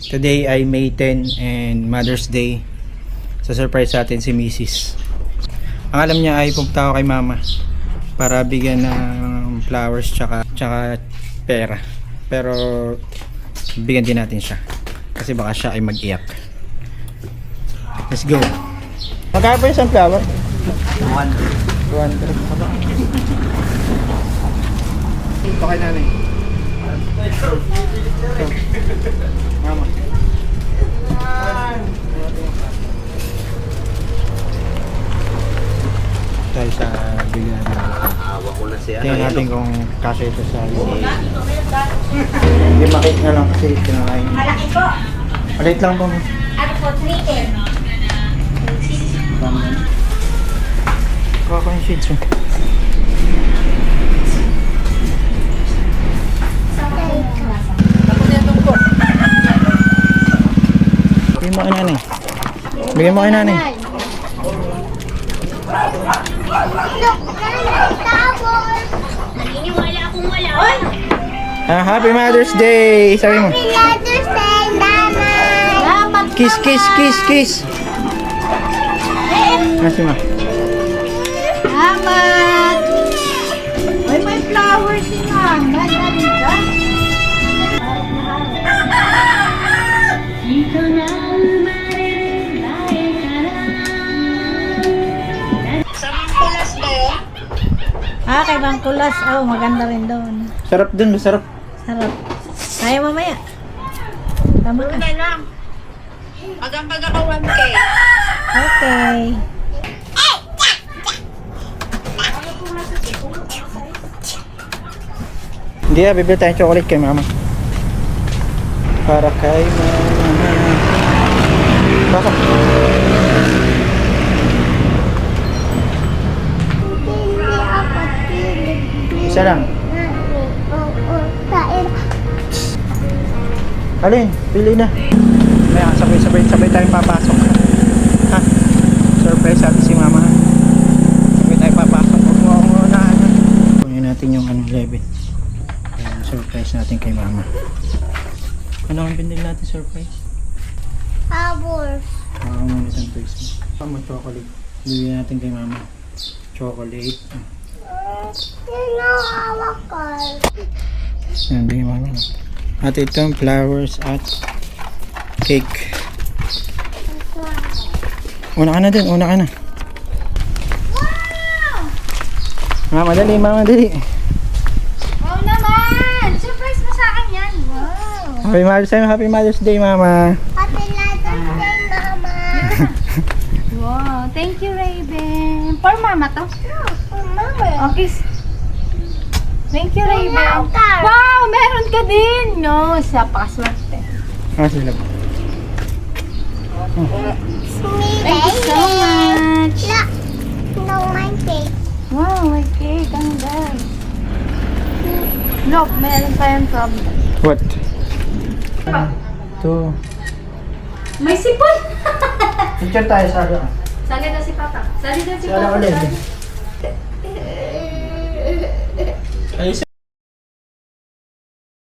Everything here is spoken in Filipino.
Today ay May 10 and Mother's Day. Sa surprise sa atin si Mrs. Ang alam niya ay pupunta ako kay Mama para bigyan ng flowers tsaka pera. Pero bigyan din natin siya kasi baka siya ay mag-iyak. Let's go. Magkano pa isang flower? 200. Ito kay nanay. Ito. Mama. Tayo sa bilihan natin. Awa ko na siya. Tingnan natin kung kasya ito sa hindi makit na lang kasi kinakain. Malaki po. Maliit lang po. Ano po, 310. Kuha ko yung shades. Bigyan mo kay nanay. Bigyan mo kay nanay. Naniniwala akong wala. Happy Mother's Day! Sabi mo. Happy Mother's Day, Nanay! Kiss, kiss, kiss, kiss! Kasi ma. Salamat! Ay, may flowers din nga. Madali ka. Kay Bangkulas. Oh, maganda rin doon. Sarap dun, masarap. Sarap. Tayo mamaya. Tama ka. lang. Magampag ako 1K. Okay. Hindi bibili tayong chocolate kay Mama. Para kay Mama. Bakit? Isa lang. Alin, pili na. May sabay tayong papasok. Ha? Surprise natin si Mama. Sabay tayong papasok. Huwag mo akong unahan. Kunin natin yung 11. Ayan, surprise natin kay Mama. Ano ang binili natin surprise? Flowers. Muna itong toys. Chocolate. Bibili natin kay Mama. Chocolate. Tinawawak ko. Ayan, bigyan Mama. At itong flowers at cake. Una ka na din, una ka na. Mama, dali, Mama, dali. Wow naman! Surprise mo sa akin yan. Wow! Happy Mother's Day, Mama. Happy Mother's Day, Mama! Wow. Thank you, Raven. For Mama to. For Mama. Okay. Thank you, Raven. Car. Wow, meron ka din. No, sa pakaswerte. Sila. Thank you so much. No, mine cake. Wow, may cake. Ang ganda. Look, meron tayong problem. What? Ito. May sipon. Picture tayo sa ano. Sali na si Papa. Sali na si Sa ano Papa. ulit. Ayos